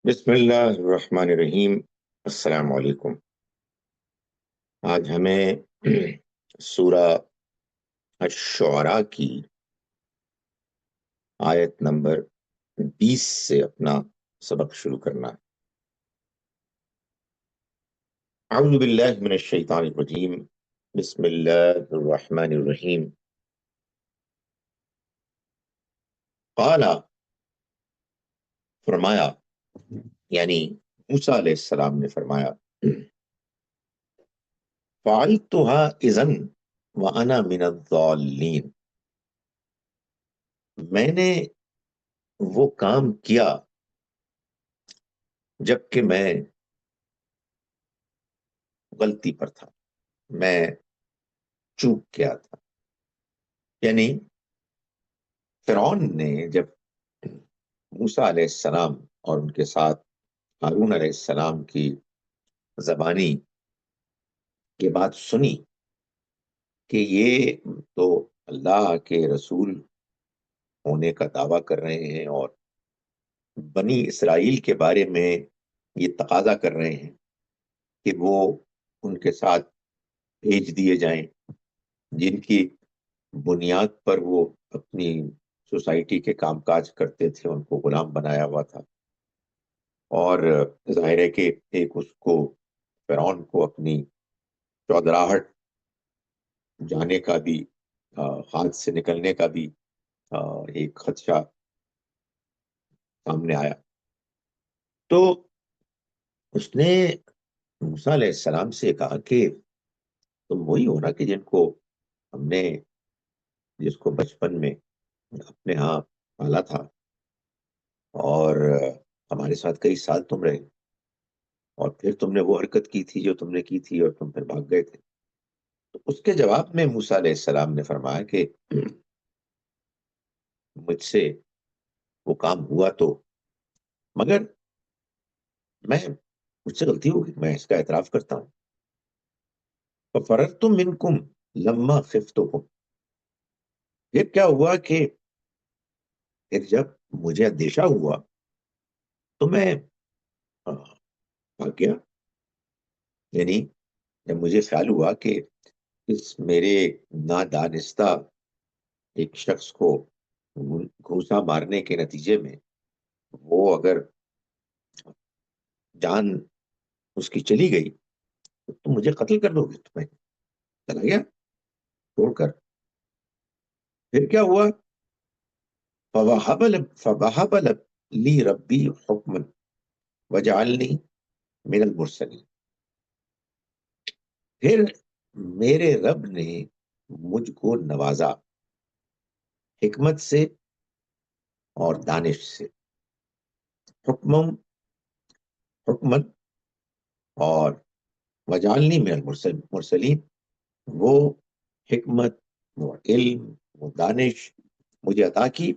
بسم اللہ الرحمن الرحیم۔ السلام علیکم۔ آج ہمیں سورہ الشعراء کی آیت نمبر 20 سے اپنا سبق شروع کرنا ہے۔ اعوذ باللہ من الشیطان الرجیم، بسم اللہ الرحمن الرحیم۔ قال، فرمایا، یعنی موسیٰ علیہ السلام نے فرمایا، فعلتها اذن وانا من الضالین، میں نے وہ کام کیا جبکہ میں غلطی پر تھا، میں چوک گیا تھا۔ یعنی فرعون نے جب موسیٰ علیہ السلام اور ان کے ساتھ ہارون علیہ السلام کی زبانی یہ بات سنی کہ یہ تو اللہ کے رسول ہونے کا دعویٰ کر رہے ہیں اور بنی اسرائیل کے بارے میں یہ تقاضا کر رہے ہیں کہ وہ ان کے ساتھ بھیج دیے جائیں جن کی بنیاد پر وہ اپنی سوسائٹی کے کام کاج کرتے تھے، ان کو غلام بنایا ہوا تھا، اور ظاہر ہے کہ ایک اس کو فرعون کو اپنی چودراہٹ جانے کا بھی، ہاتھ سے نکلنے کا بھی ایک خدشہ سامنے آیا۔ تو اس نے موسیٰ علیہ السلام سے کہا کہ تم وہی ہو نا کہ ہم نے جس کو بچپن میں اپنے ہاں پالا تھا اور ہمارے ساتھ کئی سال تم رہے، اور پھر تم نے وہ حرکت کی تھی جو تم نے کی تھی اور تم پھر بھاگ گئے تھے۔ تو اس کے جواب میں موسیٰ علیہ السلام نے فرمایا کہ مجھ سے وہ کام ہوا تو، مگر مجھ سے غلطی ہوگی، میں اس کا اعتراف کرتا ہوں۔ فَفَرَرْتُ مِنْكُمْ لَمَّا خِفْتُكُمْ، پھر کیا ہوا کہ پھر جب مجھے اندیشہ ہوا تو میں بھاگ گیا۔ یعنی جب مجھے خیال ہوا کہ اس میرے نادانستہ ایک شخص کو گھوسا مارنے کے نتیجے میں وہ اگر جان اس کی چلی گئی تو تم مجھے قتل کر دو گے، تو میں چلا گیا چھوڑ کر۔ پھر کیا ہوا؟ فَوَهَبَ لِي رَبِّي حُكْمًا وَجَعَلْنِي مِنَ الْمُرْسَلِينَ، پھر میرے رب نے مجھ کو نوازا حکمت سے اور دانش سے۔ حکمن اور وجعلنی من المرسلین، وہ حکمت، وہ علم، وہ دانش مجھے عطا کی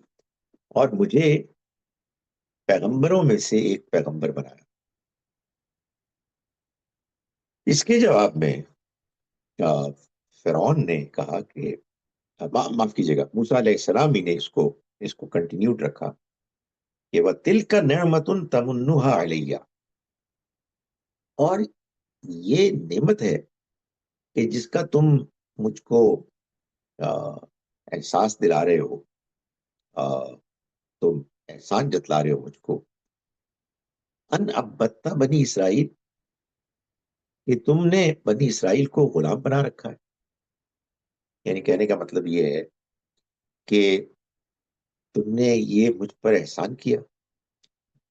اور مجھے پیغمبروں میں سے ایک پیغمبر بنایا۔ اس کے جواب میں فرعون نے کہا کہ معاف کیجیے گا، موسیٰ علیہ السلام ہی نے اس کو کنٹینیوڈ رکھا کہ وَتِلْكَ نِعْمَةٌ تَمُنُّهَا عَلَيَّ، اور یہ نعمت ہے کہ جس کا تم مجھ کو احساس دلا رہے ہو، تم احسان جتلا رہے ہو مجھ کو، ان عبدت بنی اسرائیل، کہ تم نے بنی اسرائیل کو غلام بنا رکھا ہے۔ یعنی کہنے کا مطلب یہ ہے کہ تم نے یہ مجھ پر احسان کیا،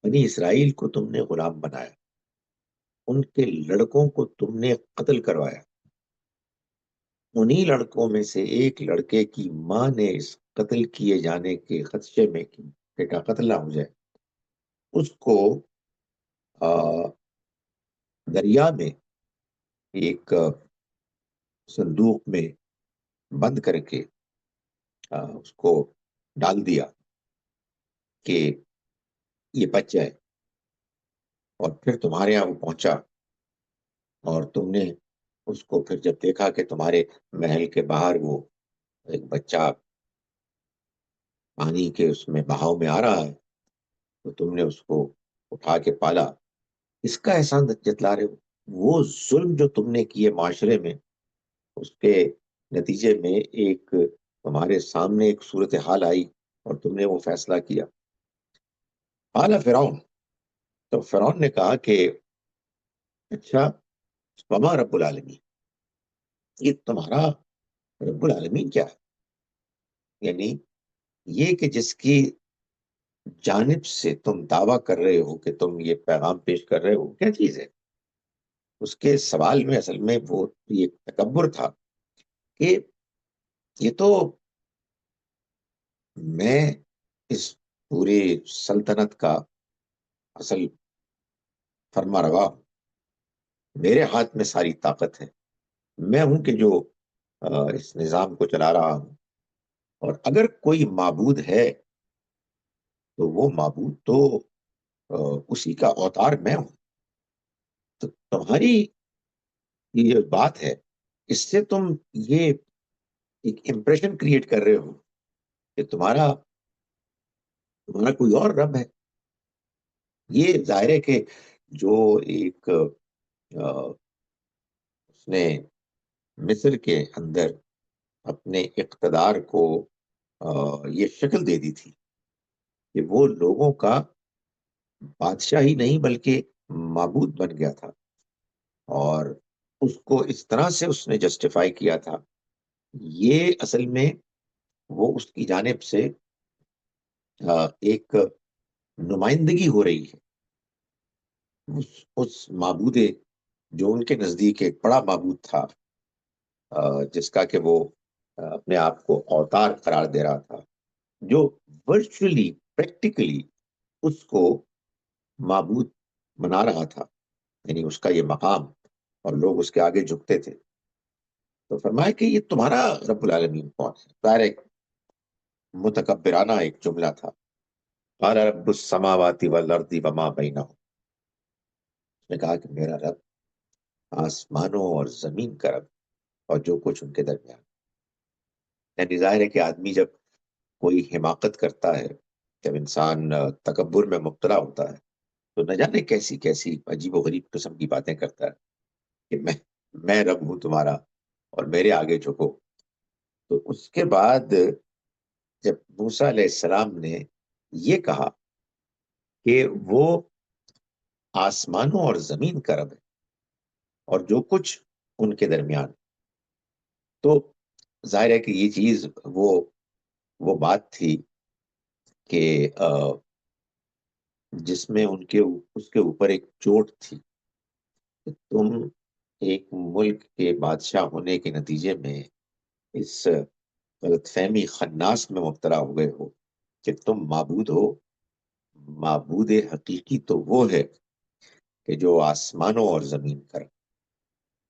بنی اسرائیل کو تم نے غلام بنایا، ان کے لڑکوں کو تم نے قتل کروایا، انہی لڑکوں میں سے ایک لڑکے کی ماں نے اس قتل کیے جانے کے خدشے میں کہ بیٹا قتل نہ ہو جائے، اس کو دریا میں ایک صندوق میں بند کر کے اس کو ڈال دیا کہ یہ بچ جائے، اور پھر تمہارے یہاں وہ پہنچا اور تم نے اس کو پھر جب دیکھا کہ تمہارے محل کے باہر وہ ایک بچہ پانی کے اس میں بہاؤ میں آ رہا ہے، تو تم نے اس کو اٹھا کے پالا، اس کا احسان جتلا رہے ہو؟ وہ ظلم جو تم نے کیے معاشرے میں، اس کے نتیجے میں ایک تمہارے سامنے ایک صورتحال آئی اور تم نے وہ فیصلہ کیا۔ قال فرعون، تو فرعون نے کہا کہ اچھا، وما رب العالمین، یہ تمہارا رب العالمین کیا ہے؟ یعنی یہ کہ جس کی جانب سے تم دعویٰ کر رہے ہو کہ تم یہ پیغام پیش کر رہے ہو، کیا چیز ہے؟ اس کے سوال میں اصل میں وہ یہ تکبر تھا کہ یہ تو میں اس پوری سلطنت کا اصل فرما روا ہوں، میرے ہاتھ میں ساری طاقت ہے، میں ہوں کہ جو اس نظام کو چلا رہا ہوں، اور اگر کوئی معبود ہے تو وہ معبود تو اسی کا اوتار میں ہوں۔ تو تمہاری یہ بات ہے، اس سے تم یہ ایک امپریشن کریٹ کر رہے ہو کہ تمہارا کوئی اور رب ہے۔ یہ ظاہر ہے کہ جو ایک اس نے مصر کے اندر اپنے اقتدار کو یہ شکل دے دی تھی کہ وہ لوگوں کا بادشاہ ہی نہیں بلکہ معبود بن گیا تھا، اور اس کو اس طرح سے اس نے جسٹیفائی کیا تھا، یہ اصل میں وہ اس کی جانب سے ایک نمائندگی ہو رہی ہے اس معبود جو ان کے نزدیک ایک بڑا معبود تھا، جس کا کہ وہ اپنے آپ کو اوتار قرار دے رہا تھا، جو ورچولی پریکٹیکلی اس کو معبود بنا رہا تھا، یعنی اس کا یہ مقام، اور لوگ اس کے آگے جھکتے تھے۔ تو فرمایا کہ یہ تمہارا رب العالمین کون ہے؟ ظاہر ایک متکبرانہ ایک جملہ تھا۔ قال رب السماوات والارض وما بینہما، اس نے کہا کہ میرا رب آسمانوں اور زمین کا رب اور جو کچھ ان کے درمیان۔ یعنی ظاہر ہے کہ آدمی جب کوئی حماقت کرتا ہے، جب انسان تکبر میں مبتلا ہوتا ہے، تو نہ جانے کیسی کیسی عجیب و غریب قسم کی باتیں کرتا ہے کہ میں رب ہوں تمہارا اور میرے آگے جھکو۔ تو اس کے بعد جب موسیٰ علیہ السلام نے یہ کہا کہ وہ آسمانوں اور زمین کا رب ہے اور جو کچھ ان کے درمیان، تو ظاہر ہے کہ یہ چیز وہ بات تھی کہ جس میں اس کے اوپر ایک چوٹ تھی کہ تم ایک ملک کے بادشاہ ہونے کے نتیجے میں اس غلط فہمی خناس میں مبتلا ہو گئے ہو کہ تم معبود ہو۔ معبود حقیقی تو وہ ہے کہ جو آسمانوں اور زمین کا،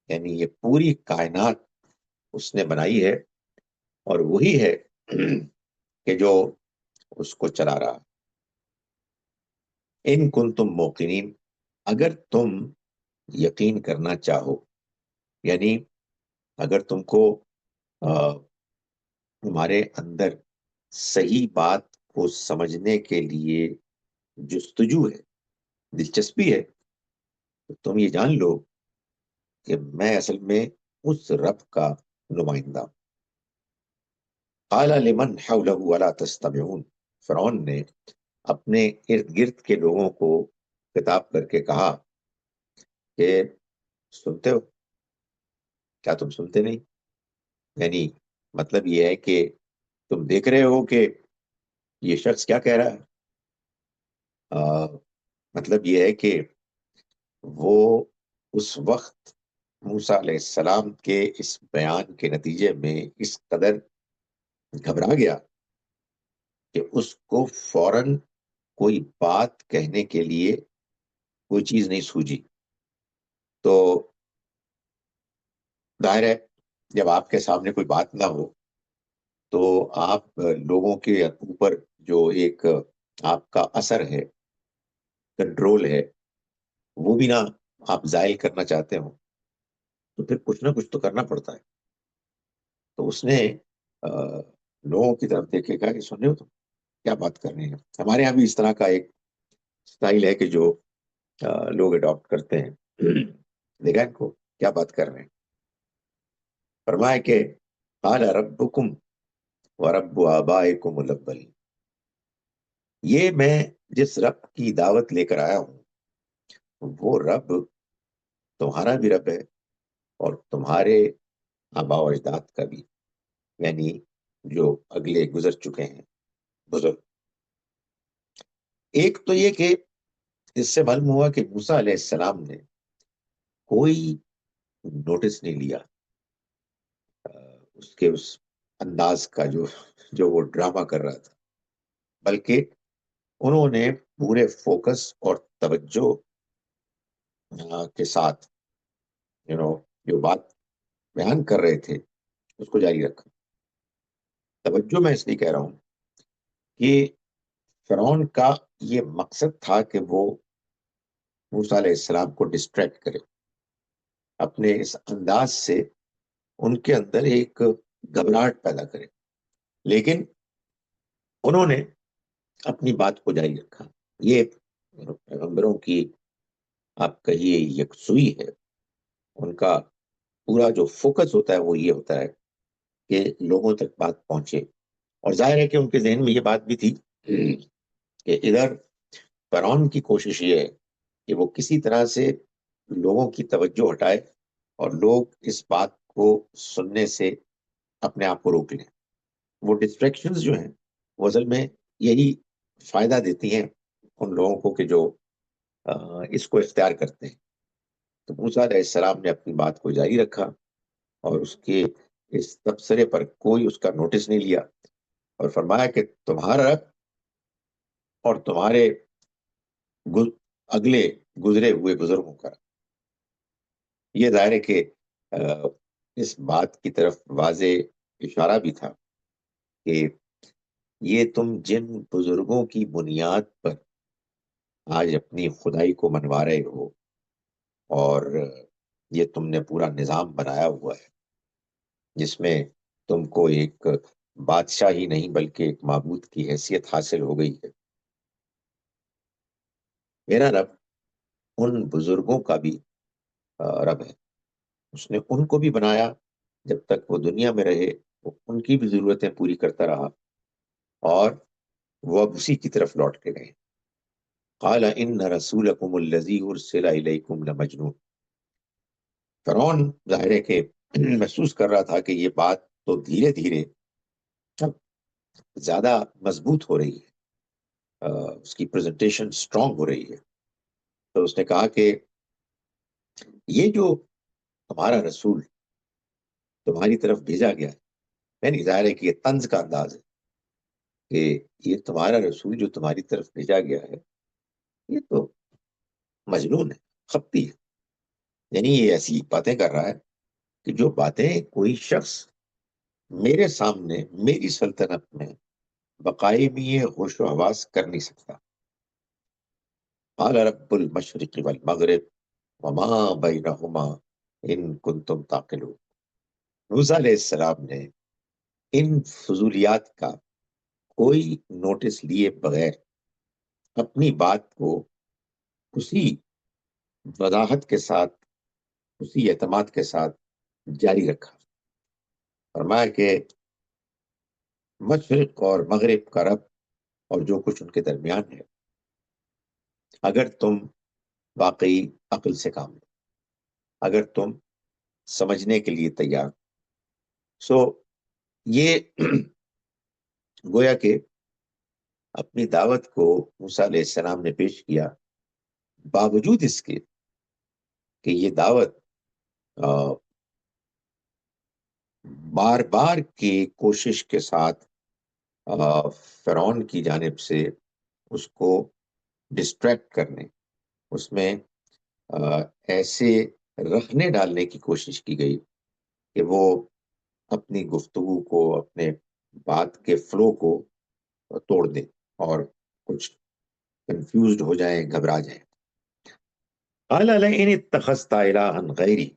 یعنی یہ پوری کائنات اس نے بنائی ہے، اور وہی ہے کہ جو اس کو چلا رہا۔ ان کنتم موقنین، اگر تم یقین کرنا چاہو، یعنی اگر تم کو تمہارے اندر صحیح بات کو سمجھنے کے لیے جستجو ہے، دلچسپی ہے، تو تم یہ جان لو کہ میں اصل میں اس رب کا نمائندہ ہوں۔ قال لمن حوله الا تستمعون، فرعون نے اپنے ارد گرد کے لوگوں کو خطاب کر کے کہا کہ سنتے ہو؟ کیا تم سنتے نہیں؟ یعنی مطلب یہ ہے کہ تم دیکھ رہے ہو کہ یہ شخص کیا کہہ رہا ہے؟ مطلب یہ ہے کہ وہ اس وقت موسیٰ علیہ السلام کے اس بیان کے نتیجے میں اس قدر گھبرا گیا کہ اس کو فوراً کوئی بات کہنے کے لیے کوئی چیز نہیں سوجی۔ تو ظاہر ہے جب آپ کے سامنے کوئی بات نہ ہو تو آپ لوگوں کے اوپر جو ایک آپ کا اثر ہے، کنٹرول ہے، وہ بھی نہ آپ زائل کرنا چاہتے ہو، تو پھر کچھ نہ کچھ تو کرنا پڑتا ہے۔ تو اس نے لوگوں کی طرف دیکھے، کہا کہ سن رہے ہو تم کیا بات کر رہے ہیں؟ ہمارے یہاں بھی اس طرح کا ایک اسٹائل ہے کہ جو لوگ اڈاپٹ کرتے ہیں. دیکھا ان کو کیا بات کر رہے ہیں. فرمایا کہ قال ربکم ورب آبائکم الاولین، یہ میں جس رب کی دعوت لے کر آیا ہوں وہ رب تمہارا بھی رب ہے اور تمہارے آباء و اجداد کا بھی، یعنی جو اگلے گزر چکے ہیں بزرگ. ایک تو یہ کہ اس سے معلوم ہوا کہ موسیٰ علیہ السلام نے کوئی نوٹس نہیں لیا اس کے اس انداز کا جو وہ ڈرامہ کر رہا تھا، بلکہ انہوں نے پورے فوکس اور توجہ کے ساتھ جو بات بیان کر رہے تھے اس کو جاری رکھا. توجہ میں اس لیے کہہ رہا ہوں کہ فرعون کا یہ مقصد تھا کہ وہ موسیٰ علیہ السلام کو ڈسٹریکٹ کرے، اپنے اس انداز سے ان کے اندر ایک گھبراہٹ پیدا کرے، لیکن انہوں نے اپنی بات کو جاری رکھا. یہ پیغمبروں کی آپ کہیے یکسوئی ہے. ان کا پورا جو فوکس ہوتا ہے وہ یہ ہوتا ہے کہ لوگوں تک بات پہنچے. اور ظاہر ہے کہ ان کے ذہن میں یہ بات بھی تھی کہ ادھر فرعون کی کوشش یہ ہے کہ وہ کسی طرح سے لوگوں کی توجہ ہٹائے اور لوگ اس بات کو سننے سے اپنے آپ کو روک لیں. وہ ڈسٹریکشنز جو ہیں وہ اصل میں یہی فائدہ دیتی ہیں ان لوگوں کو کہ جو اس کو اختیار کرتے ہیں. تو موسیٰ علیہ السلام نے اپنی بات کو جاری رکھا اور اس کے اس تبصرے پر کوئی اس کا نوٹس نہیں لیا، اور فرمایا کہ تمہارا رب اور تمہارے اگلے گزرے ہوئے بزرگوں کا. یہ ظاہر ہے کہ اس بات کی طرف واضح اشارہ بھی تھا کہ یہ تم جن بزرگوں کی بنیاد پر آج اپنی خدائی کو منوا رہے ہو اور یہ تم نے پورا نظام بنایا ہوا ہے جس میں تم کو ایک بادشاہ ہی نہیں بلکہ ایک معبود کی حیثیت حاصل ہو گئی ہے، میرا رب ان بزرگوں کا بھی رب ہے. اس نے ان کو بھی بنایا، جب تک وہ دنیا میں رہے وہ ان کی بھی ضرورتیں پوری کرتا رہا، اور وہ اب اسی کی طرف لوٹ کے گئے. قال ان رسولکم الذی ارسل الیکم لمجنون. فرعون ظاہر ہے کہ محسوس کر رہا تھا کہ یہ بات تو دھیرے دھیرے اب زیادہ مضبوط ہو رہی ہے، اس کی پریزنٹیشن سٹرونگ ہو رہی ہے. تو اس نے کہا کہ یہ جو ہمارا رسول تمہاری طرف بھیجا گیا ہے، یعنی ظاہر ہے کہ یہ طنز کا انداز ہے کہ یہ تمہارا رسول جو تمہاری طرف بھیجا گیا ہے یہ تو مجنون ہے، خپتی ہے. یعنی یہ ایسی باتیں کر رہا ہے کہ جو باتیں کوئی شخص میرے سامنے میری سلطنت میں بقائے میں یہ ہوش و حواس کر نہیں سکتا. قال رب المشرق والمغرب وما بینہما ان کنتم تعقلون. موسیٰ علیہ السلام نے ان فضولیات کا کوئی نوٹس لیے بغیر اپنی بات کو اسی وضاحت کے ساتھ اسی اعتماد کے ساتھ جاری رکھا. فرمایا کہ مشرق اور مغرب کا رب اور جو کچھ ان کے درمیان ہے، اگر تم واقعی عقل سے کام لو، اگر تم سمجھنے کے لیے تیار، سو یہ گویا کہ اپنی دعوت کو موسیٰ علیہ السلام نے پیش کیا، باوجود اس کے کہ یہ دعوت بار بار کی کوشش کے ساتھ فرعون کی جانب سے اس کو ڈسٹریکٹ کرنے، اس میں ایسے رکھنے ڈالنے کی کوشش کی گئی کہ وہ اپنی گفتگو کو، اپنے بات کے فلو کو توڑ دیں اور کچھ کنفیوزڈ ہو جائیں، گھبرا جائیں. قال لئن اتخذت الہا غیری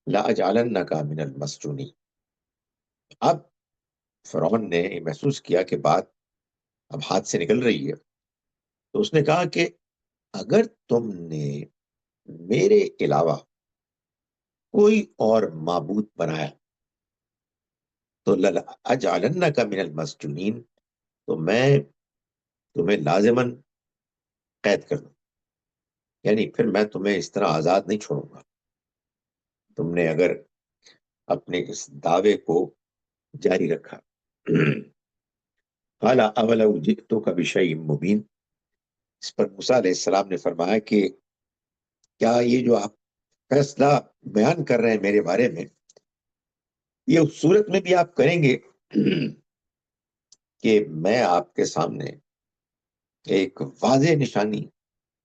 لاجعلنک من المسجونین. اب فرعون نے محسوس کیا کہ بات اب ہاتھ سے نکل رہی ہے تو اس نے کہا کہ اگر تم نے میرے علاوہ کوئی اور معبود بنایا تو لَأَجْعَلَنَّكَ مِنَ الْمَسْجُونِينَ، تو میں تمہیں لازماً قید کر دوں، یعنی پھر میں تمہیں اس طرح آزاد نہیں چھوڑوں گا، تم نے اگر اپنے اس دعوے کو جاری رکھا۔ قال اولو جئتک بشیء مبین، اس پر موسیٰ علیہ السلام نے فرمایا کہ کیا یہ جو آپ فیصلہ بیان کر رہے ہیں میرے بارے میں، یہ اس صورت میں بھی آپ کریں گے کہ میں آپ کے سامنے ایک واضح نشانی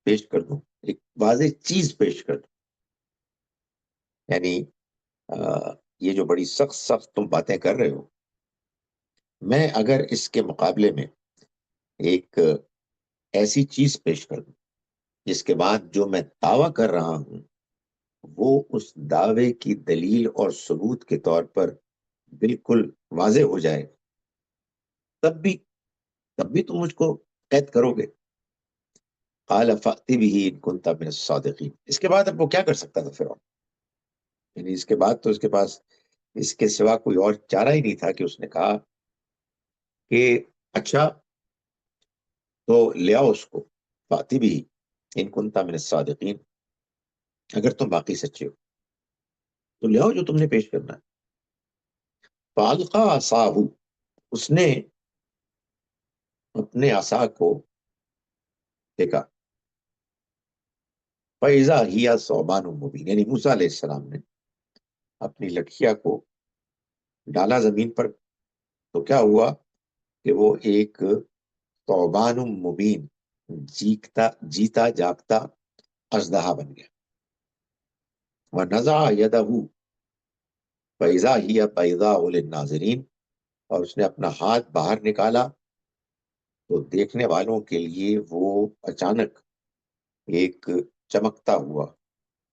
پیش کر دوں، ایک واضح چیز پیش کر دوں، یعنی یہ جو بڑی سخت سخت تم باتیں کر رہے ہو، میں اگر اس کے مقابلے میں ایک ایسی چیز پیش کر دوں جس کے بعد جو میں دعویٰ کر رہا ہوں وہ اس دعوے کی دلیل اور ثبوت کے طور پر بالکل واضح ہو جائے، تب بھی تم مجھ کو قید کرو گے۔ قال فأت به ان كنت من الصادقین، اس کے بعد اب وہ کیا کر سکتا تھا فرعون؟ یعنی اس کے بعد تو اس کے پاس اس کے سوا کوئی اور چارہ ہی نہیں تھا کہ اس نے کہا کہ اچھا تو لے آؤ اس کو، فأت به ان كنت من الصادقین، اگر تم باقی سچے ہو تو لے آؤ جو تم نے پیش کرنا ہے۔ فالقى عصاه، اس نے اپنے عصا کو پھینکا، فإذا هي ثعبان مبین، یعنی موسیٰ علیہ السلام نے اپنی لٹھیا کو ڈالا زمین پر تو کیا ہوا کہ وہ ایک ثعبان مبین، جیتا جاگتا اژدہا بن گیا۔ وَنَزَعَ يَدَهُ فَإِذَا هِيَ بَيْضَاءُ لِلنَّاظِرِينَ، اور اس نے اپنا ہاتھ باہر نکالا تو دیکھنے والوں کے لیے وہ اچانک ایک چمکتا ہوا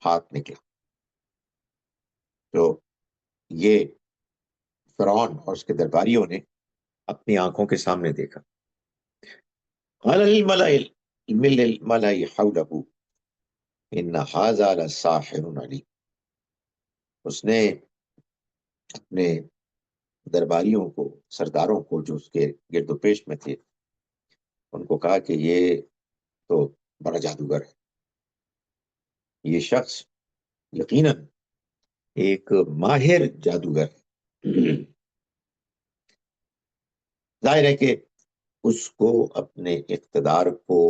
ہاتھ نکلا۔ تو یہ فرعون اور اس کے درباریوں نے اپنی آنکھوں کے سامنے دیکھا۔ قال للملأ حوله ان هذا لساحر علیم، اس نے اپنے درباریوں کو، سرداروں کو جو اس کے گرد و پیش میں تھے، ان کو کہا کہ یہ تو بڑا جادوگر ہے، یہ شخص یقیناً ایک ماہر جادوگر ہے۔ ظاہر ہے کہ اس کو اپنے اقتدار کو،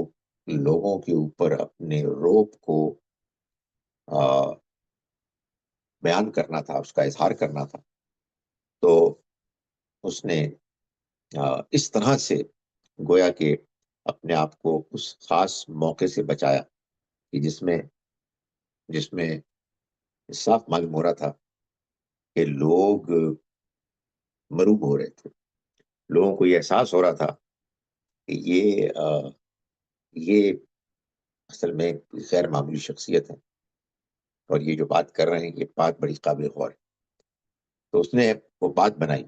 لوگوں کے اوپر اپنے روب کو بیان کرنا تھا، اس کا اظہار کرنا تھا، تو اس نے اس طرح سے گویا کہ اپنے آپ کو اس خاص موقع سے بچایا کہ جس میں صاف معلوم ہو رہا تھا کہ لوگ مروب ہو رہے تھے، لوگوں کو یہ احساس ہو رہا تھا کہ یہ اصل میں غیر معمولی شخصیت ہے، اور یہ جو بات کر رہے ہیں یہ بات بڑی قابل غور ہے۔ تو اس نے وہ بات بنائی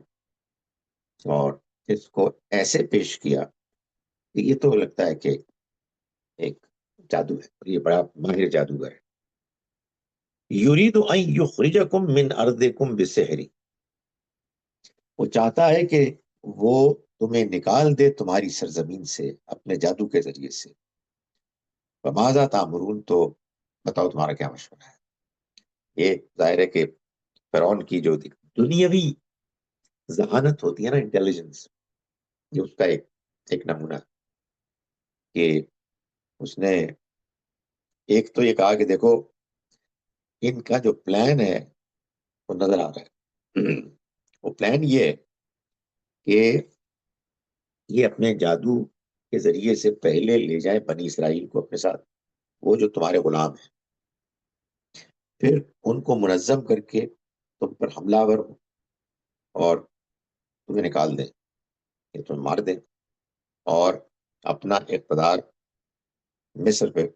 اور اس کو ایسے پیش کیا کہ یہ تو لگتا ہے کہ ایک جادو ہے، اور یہ بڑا ماہر جادوگر ہے۔ یرید ان یخرجکم من ارضکم بسحر، وہ چاہتا ہے کہ وہ تمہیں نکال دے تمہاری سرزمین سے اپنے جادو کے ذریعے سے۔ فماذا تأمرون، تو بتاؤ تمہارا کیا مشورہ ہے۔ یہ ظاہر ہے کہ فرعون کی جو دنیاوی ذہانت ہوتی ہے نا، انٹیلیجنس، یہ اس کا ایک نمونہ ہے کہ اس نے ایک تو یہ کہا کہ دیکھو ان کا جو پلان ہے وہ نظر آ رہا ہے۔ وہ پلان یہ ہے کہ یہ اپنے جادو کے ذریعے سے پہلے لے جائے بنی اسرائیل کو اپنے ساتھ، وہ جو تمہارے غلام ہیں، پھر ان کو منظم کر کے تم پر حملہ آور ہو اور تمہیں نکال دیں یا تمہیں مار دیں، اور اپنا اقتدار مصر پہ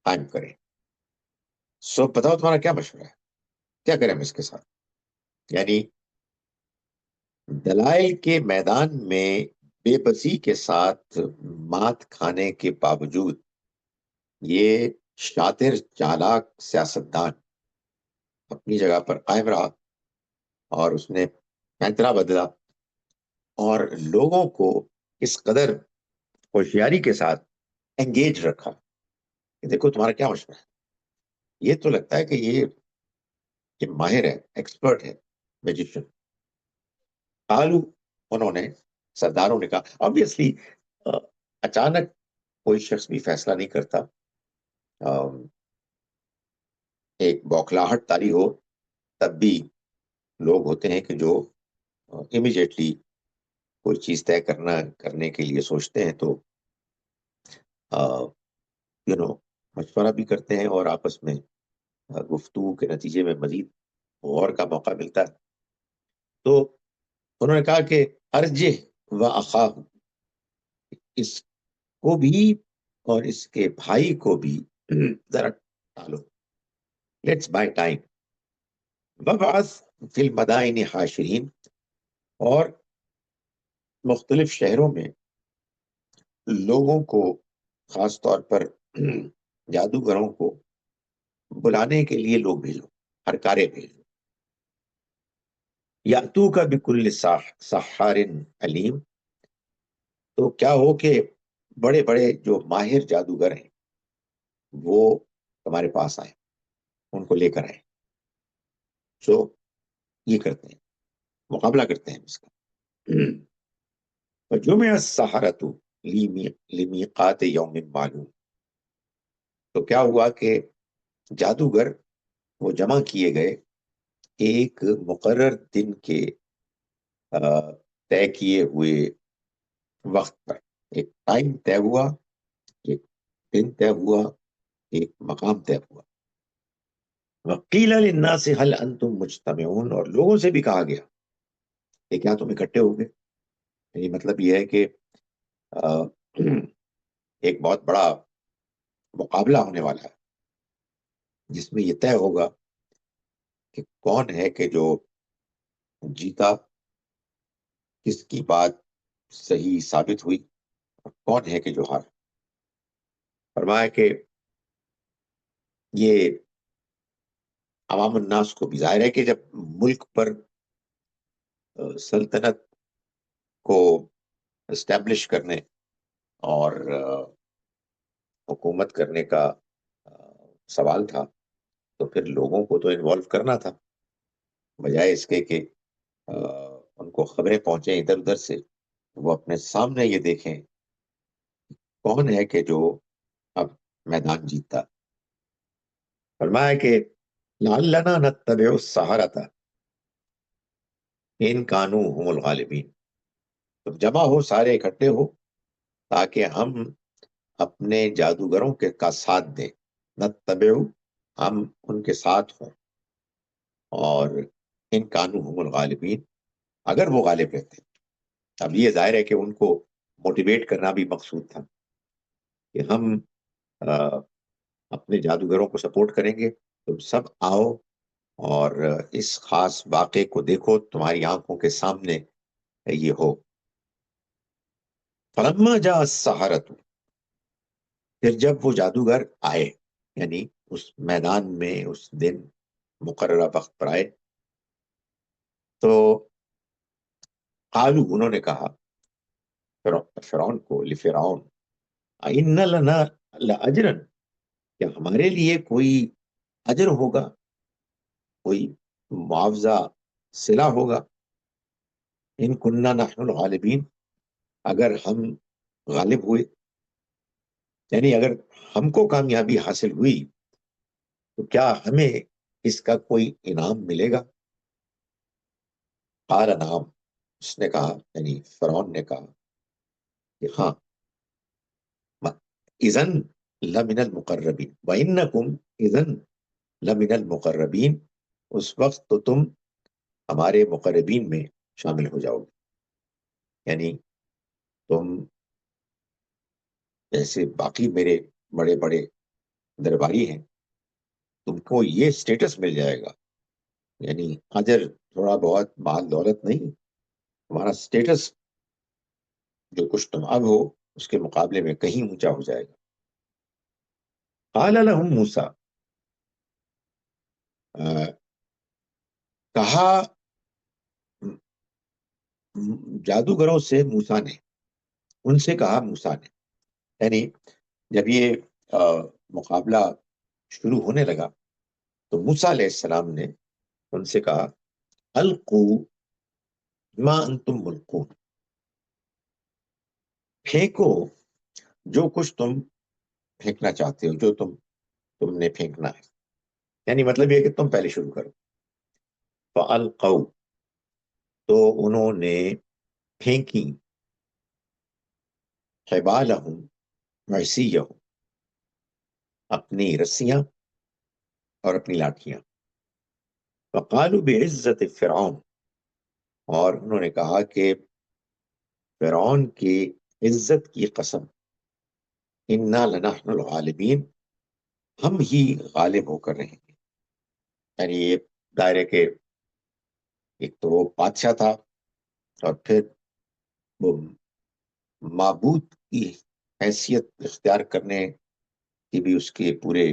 قائم کریں۔ سو بتاؤ تمہارا کیا مشورہ ہے، کیا کریں ہم اس کے ساتھ۔ یعنی دلائل کے میدان میں بے بسی کے ساتھ مات کھانے کے باوجود یہ شاطر چالاک سیاستدان اپنی جگہ پر قائم رہا، اور اس نے فیصلہ بدلا اور لوگوں کو اس قدر ہوشیاری کے ساتھ انگیج رکھا کہ دیکھو تمہارا کیا مشورہ ہے۔ یہ تو لگتا ہے کہ یہ ماہر ہے، ایکسپرٹ ہے، میجیشین۔ قالو، انہوں نے، سرداروں نے کہا، آبویسلی اچانک کوئی شخص بھی فیصلہ نہیں کرتا، ایک بوکھلاہٹ طاری ہو تب بھی لوگ ہوتے ہیں کہ جو امیجیٹلی کوئی چیز طے کرنے کے لیے سوچتے ہیں، تو مشورہ بھی کرتے ہیں اور آپس میں گفتگو کے نتیجے میں مزید غور کا موقع ملتا ہے۔ تو انہوں نے کہا کہ ارجح و اخاہ، اس کو بھی اور اس کے بھائی کو بھی ذرا ٹالو، لیٹس بائی ٹائم، وبعث فی المدائن حاشرین، اور مختلف شہروں میں لوگوں کو، خاص طور پر جادوگروں کو بلانے کے لیے لوگ بھیجو، ہرکارے بھیجو، یاتوک بکل سحار علیم، تو کیا ہو کہ بڑے بڑے جو ماہر جادوگر ہیں وہ تمہارے پاس آئے، ان کو لے کر آئے۔ سو یہ کرتے ہیں، مقابلہ کرتے ہیں اس کا۔ فجمع السحرۃ لمیقات یوم معلوم، تو کیا ہوا کہ جادوگر وہ جمع کیے گئے ایک مقرر دن کے طے کیے ہوئے وقت پر، ایک ٹائم طے ہوا، ایک دن طے ہوا، ایک مقام طے ہوا۔ وقیل للناس هل انتم مجتمعون، اور لوگوں سے بھی کہا گیا کہ کیا تم اکٹھے ہو گئے۔ یعنی مطلب یہ ہے کہ ایک بہت بڑا مقابلہ ہونے والا ہے جس میں یہ طے ہوگا کہ کون ہے کہ جو جیتا، کس کی بات صحیح ثابت ہوئی، اور کون ہے کہ جو ہار۔ فرمایا کہ یہ عوام الناس کو بھی ظاہر ہے کہ جب ملک پر سلطنت کو اسٹیبلش کرنے اور حکومت کرنے کا سوال تھا، تو پھر لوگوں کو تو انوالو کرنا تھا، بجائے اس کے کہ ان کو خبریں پہنچیں ادھر ادھر سے، وہ اپنے سامنے یہ دیکھیں کون ہے کہ جو اب میدان جیتتا۔ فرمایا کہ لعلنا نتبع السحرۃ ان کانوا هم الغالبین، تو جمع ہو، سارے اکٹھے ہو تاکہ ہم اپنے جادوگروں کا ساتھ دیں، نتبع، ہم ان کے ساتھ ہوں، اور ان کانوا هم الغالبین، اگر وہ غالب رہتے ہیں۔ اب یہ ظاہر ہے کہ ان کو موٹیویٹ کرنا بھی مقصود تھا کہ ہم اپنے جادوگروں کو سپورٹ کریں گے، تم سب آؤ اور اس خاص واقعے کو دیکھو، تمہاری آنکھوں کے سامنے یہ ہو۔ فلما جاء السحرۃ، پھر جب وہ جادوگر آئے، یعنی اس میدان میں اس دن مقررہ وقت پر آئے، تو قالو، انہوں نے کہا فرعون کو، لفرعون، اِنَّ لَنَا لَأَجْرًا، کیا ہمارے لیے کوئی اجر ہوگا، کوئی معاوضہ صلہ ہوگا، ان کننا نحن الغالبین، اگر ہم غالب ہوئے، یعنی اگر ہم کو کامیابی حاصل ہوئی تو کیا ہمیں اس کا کوئی انعام ملے گا۔ قال نعم، اس نے کہا، یعنی فرعون نے کہا کہ ہاں، اذن لمن المقربین وانکم اذن لمن المقربین، اس وقت تو تم ہمارے مقربین میں شامل ہو جاؤ گے، یعنی تم جیسے باقی میرے بڑے بڑے درباری ہیں، تم کو یہ سٹیٹس مل جائے گا، یعنی اجر تھوڑا بہت مال دولت نہیں، تمہارا سٹیٹس جو کچھ تم اب ہو اس کے مقابلے میں کہیں اونچا ہو جائے گا۔ قال لهم موسیٰ، کہا جادوگروں سے موسیٰ نے، ان سے کہا موسیٰ نے، یعنی جب یہ مقابلہ شروع ہونے لگا تو موسیٰ علیہ السلام نے ان سے کہا القو ما انتم ملقون، پھینکو جو کچھ تم پھینکنا چاہتے ہو، جو تم نے پھینکنا ہے، یعنی مطلب یہ کہ تم پہلے شروع کرو۔ فَأَلْقَوْا، تو انہوں نے پھینکی، حِبَالَهُمْ وَعِصِيَّهُمْ، اپنی رسیاں اور اپنی لاٹھیاں، وَقَالُوا بِعِزَّةِ فِرْعَوْنَ، اور انہوں نے کہا کہ فرعون کی عزت کی قسم، اِنَّا لَنَحْنُ الْغَالِبِينَ، ہم ہی غالب ہو کر رہیں گے۔ یعنی یہ دائرے کے ایک تو وہ بادشاہ تھا، اور پھر وہ معبود کی حیثیت اختیار کرنے کی بھی اس کے پورے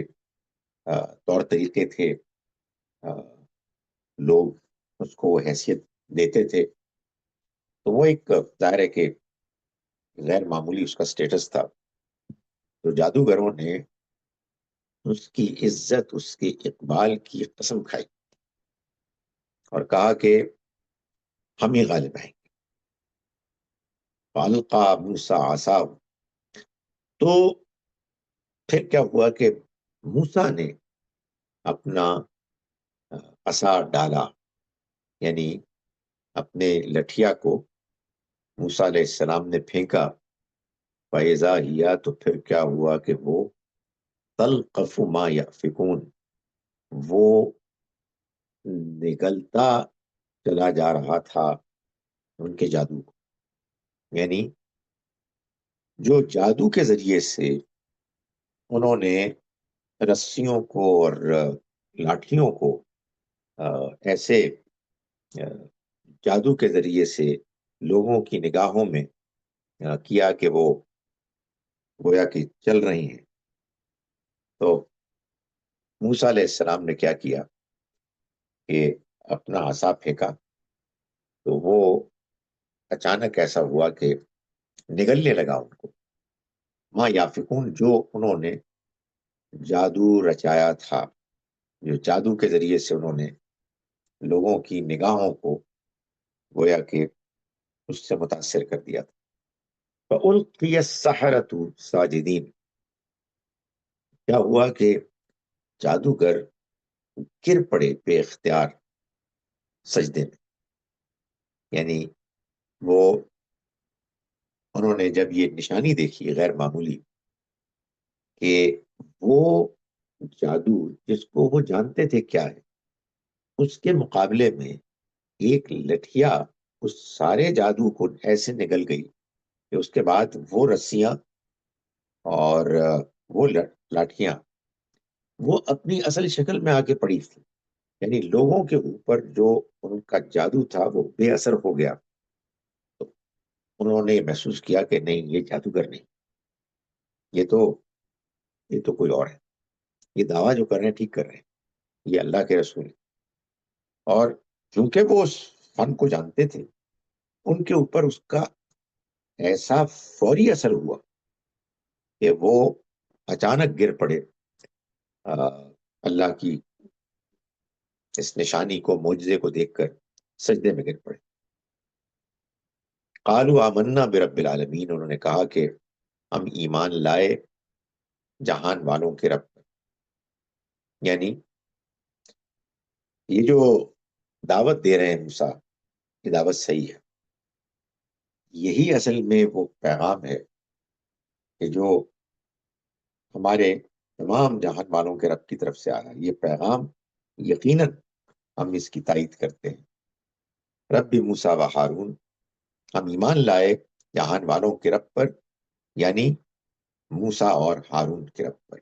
طور طریقے تھے، لوگ اس کو وہ حیثیت دیتے تھے، تو وہ ایک دائرے کے غیر معمولی اس کا سٹیٹس تھا۔ تو جادوگروں نے اس کی عزت، اس کے اقبال کی قسم کھائی اور کہا کہ ہم ہی غالب آئیں گے۔ فَأَلْقَىٰ مُوسَىٰ عَصَاهُ، تو پھر کیا ہوا کہ موسیٰ نے اپنا عصا ڈالا، یعنی اپنے لٹھیا کو موسیٰ علیہ السلام نے پھینکا، فَإِذَا هِيَ، تو پھر کیا ہوا کہ وہ تلقف ما یأفکون، وہ نگلتا چلا جا رہا تھا ان کے جادو کو، یعنی جو جادو کے ذریعے سے انہوں نے رسیوں کو اور لاٹھیوں کو ایسے جادو کے ذریعے سے لوگوں کی نگاہوں میں کیا کہ وہ گویا کہ چل رہی ہیں، تو موسیٰ علیہ السلام نے کیا کیا کہ اپنا عصا پھینکا، تو وہ اچانک ایسا ہوا کہ نگلنے لگا ان کو، ما یافکون، جو انہوں نے جادو رچایا تھا، جو جادو کے ذریعے سے انہوں نے لوگوں کی نگاہوں کو گویا کہ اس سے متاثر کر دیا تھا۔ فَأُلْقِيَ السَّحَرَةُ ساجدین، کیا ہوا کہ جادوگر گر پڑے بے اختیار سجدے میں، یعنی وہ انہوں نے جب یہ نشانی دیکھی غیر معمولی کہ وہ جادو جس کو وہ جانتے تھے کیا ہے، اس کے مقابلے میں ایک لٹھیا اس سارے جادو کو ایسے نگل گئی کہ اس کے بعد وہ رسیاں اور وہ لاٹھیاں وہ اپنی اصل شکل میں آگے پڑی تھی، یعنی لوگوں کے اوپر جو ان کا جادو تھا وہ بے اثر ہو گیا۔ تو انہوں نے محسوس کیا کہ نہیں، یہ جادوگر نہیں، یہ تو کوئی اور ہے، یہ دعویٰ جو کر رہے ہیں ٹھیک کر رہے ہیں، یہ اللہ کے رسول ہیں۔ اور چونکہ وہ اس فن کو جانتے تھے، ان کے اوپر اس کا ایسا فوری اثر ہوا کہ وہ اچانک گر پڑے، اللہ کی اس نشانی کو، معجزے کو دیکھ کر سجدے میں گر پڑے۔ قالوا آمنا برب العالمین، انہوں نے کہا کہ ہم ایمان لائے جہان والوں کے رب پر، یعنی یہ جو دعوت دے رہے ہیں موسیٰ، یہ دعوت صحیح ہے، یہی اصل میں وہ پیغام ہے کہ جو ہمارے تمام جہان والوں کے رب کی طرف سے آ رہا ہے، یہ پیغام یقیناً ہم اس کی تائید کرتے ہیں۔ رب موسیٰ و ہارون، ہم ایمان لائے جہان والوں کے رب پر، یعنی موسیٰ اور ہارون کے رب پر۔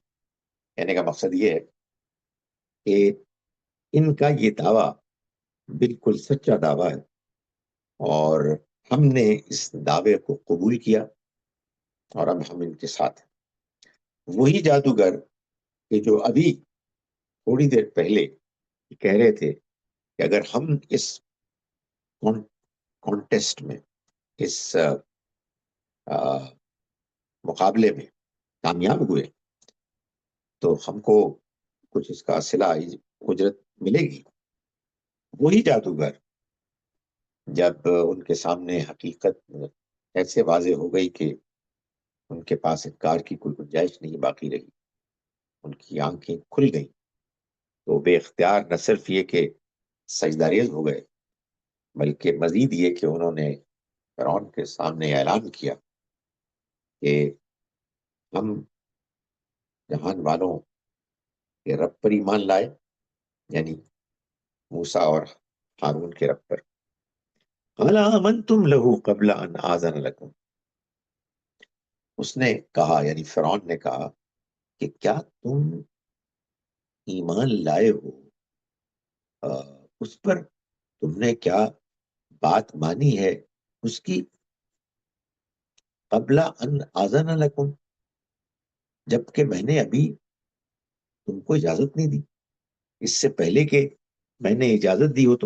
کہنے کا مقصد یہ ہے کہ ان کا یہ دعویٰ بالکل سچا دعویٰ ہے، اور ہم نے اس دعوے کو قبول کیا اور اب ہم ان کے ساتھ ہیں۔ وہی جادوگر کہ جو ابھی تھوڑی دیر پہلے کہہ رہے تھے کہ اگر ہم اس کانٹیسٹ میں، اس مقابلے میں کامیاب ہوئے تو ہم کو کچھ اس کا صلہ اجرت ملے گی۔ وہی جادوگر جب ان کے سامنے حقیقت ایسے واضح ہو گئی کہ ان کے پاس انکار کی کوئی گنجائش نہیں باقی رہی، ان کی آنکھیں کھل گئیں، تو بے اختیار نہ صرف یہ کہ سجدہ ریز ہو گئے، بلکہ مزید یہ کہ انہوں نے فرعون کے سامنے اعلان کیا کہ ہم جہان والوں کے رب پر ایمان لائے، یعنی موسیٰ اور ہارون کے رب پر۔ قال آمنتم له قبل ان آذن لكم، اس نے کہا یعنی فرعون نے کہا کہ کیا تم ایمان لائے ہو اس پر، تم نے کیا بات مانی ہے اس کی، قبل ان آذن لكم، جبکہ میں نے ابھی تم کو اجازت نہیں دی، اس سے پہلے کہ میں نے اجازت دی ہو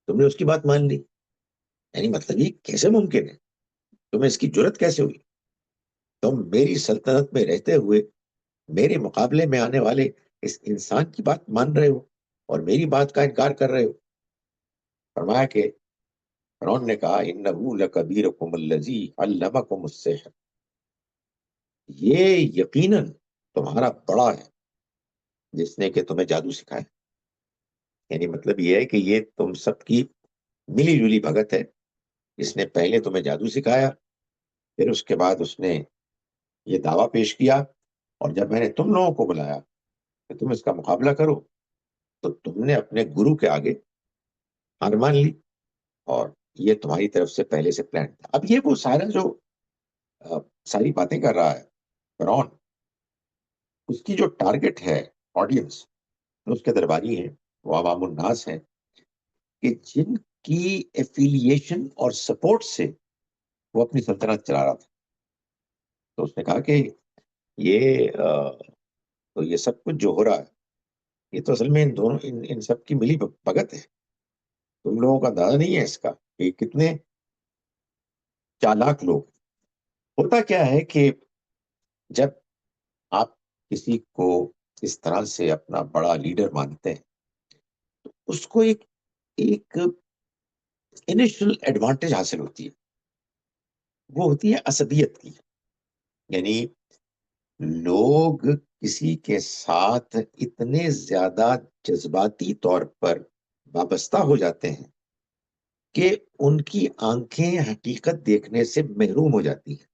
تم نے اس کی بات مان لی۔ یعنی مطلب یہ کیسے ممکن ہے، تمہیں اس کی جرت کیسے ہوئی، تم میری سلطنت میں رہتے ہوئے میرے مقابلے میں آنے والے اس انسان کی بات مان رہے ہو اور میری بات کا انکار کر رہے ہو۔ فرمایا کہ فرعون نے کہا انہ لکبیرکم الذی علمکم السحر، یہ یقیناً تمہارا بڑا ہے جس نے کہ تمہیں جادو سکھایا۔ یعنی مطلب یہ ہے کہ یہ تم سب کی ملی جلی بھگت ہے، اس نے پہلے تمہیں جادو سکھایا، پھر اس کے بعد اس نے یہ دعویٰ پیش کیا، اور جب میں نے تم لوگوں کو بلایا کہ تم اس کا مقابلہ کرو تو تم نے اپنے گرو کے آگے ہار مان لی، اور یہ تمہاری طرف سے پہلے سے پلان تھا۔ اب یہ وہ سارا جو ساری باتیں کر رہا ہے فرعون، اس کی جو ٹارگٹ ہے آڈینس، اس کے درباری ہیں، وہ عوام الناس ہیں کہ جن کی ایفیلیشن اور سپورٹ سے وہ اپنی سلطنت چلا رہا تھا۔ تو اس نے کہا کہ یہ تو یہ سب کچھ جو ہو رہا ہے یہ تو اصل میں ان دونوں ان سب کی ملی بھگت ہے، تم لوگوں کا اندازہ نہیں ہے اس کا کہ کتنے چالاک لوگ۔ ہوتا کیا ہے کہ جب آپ کسی کو اس طرح سے اپنا بڑا لیڈر مانتے ہیں تو اس کو ایک انیشل ایڈوانٹیج حاصل ہوتی ہے، وہ ہوتی ہے عصبیت کی۔ یعنی لوگ کسی کے ساتھ اتنے زیادہ جذباتی طور پر وابستہ ہو جاتے ہیں کہ ان کی آنکھیں حقیقت دیکھنے سے محروم ہو جاتی ہیں۔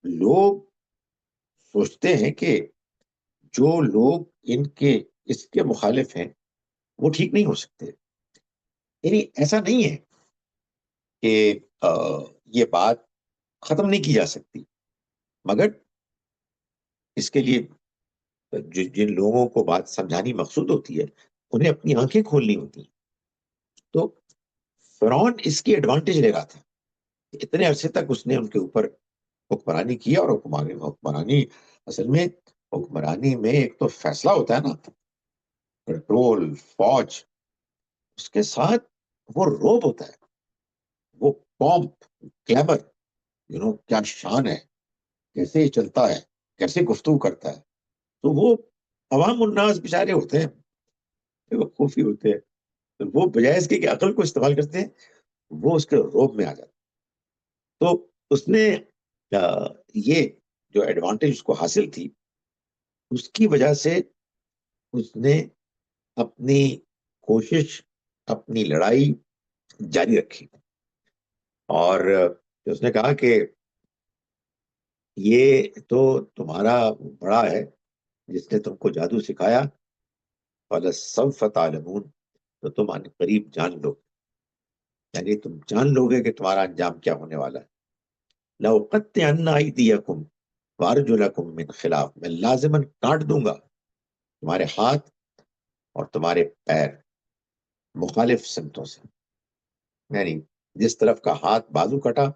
لوگ سوچتے ہیں کہ جو لوگ اس کے مخالف ہیں وہ ٹھیک نہیں ہو سکتے۔ یعنی ایسا نہیں ہے کہ یہ بات ختم نہیں کی جا سکتی، مگر اس کے لیے جن لوگوں کو بات سمجھانی مقصود ہوتی ہے انہیں اپنی آنکھیں کھولنی ہوتی ہیں۔ تو فرعون اس کی ایڈوانٹیج لے رہا تھا، اتنے عرصے تک اس نے ان کے اوپر حکمرانی کیا، اور حکمرانی اصل میں حکمرانی میں ایک تو فیصلہ ہوتا ہے نا، کنٹرول، فوج، اس کے ساتھ وہ روب ہوتا ہے، وہ پومپ، کلیمر، کیا شان ہے، کیسے چلتا ہے، کیسے گفتگو کرتا ہے۔ تو وہ عوام الناس بیچارے ہوتے ہیں، وہ خوفی ہوتے ہیں، تو وہ بجائے اس کے کہ عقل کو استعمال کرتے ہیں، وہ اس کے روب میں آ جاتے ہیں۔ تو اس نے یہ جو ایڈوانٹیج اس کو حاصل تھی، اس کی وجہ سے اس نے اپنی کوشش، اپنی لڑائی جاری رکھی، اور اس نے کہا کہ یہ تو تمہارا بڑا ہے جس نے تم کو جادو سکھایا، فَلَسَوْفَ تَعْلَمُونَ، تو تم ان قریب جان لو، یعنی تم جان لو گے کہ تمہارا انجام کیا ہونے والا ہے۔ لَأُقَطِّعَنَّ أَيْدِيَكُمْ وَأَرْجُلَكُمْ مِنْ خِلَافٍ، میں لازماً کاٹ دوں گا تمہارے ہاتھ اور تمہارے پیر مخالف سمتوں سے۔ یعنی جس طرف کا ہاتھ بازو کٹا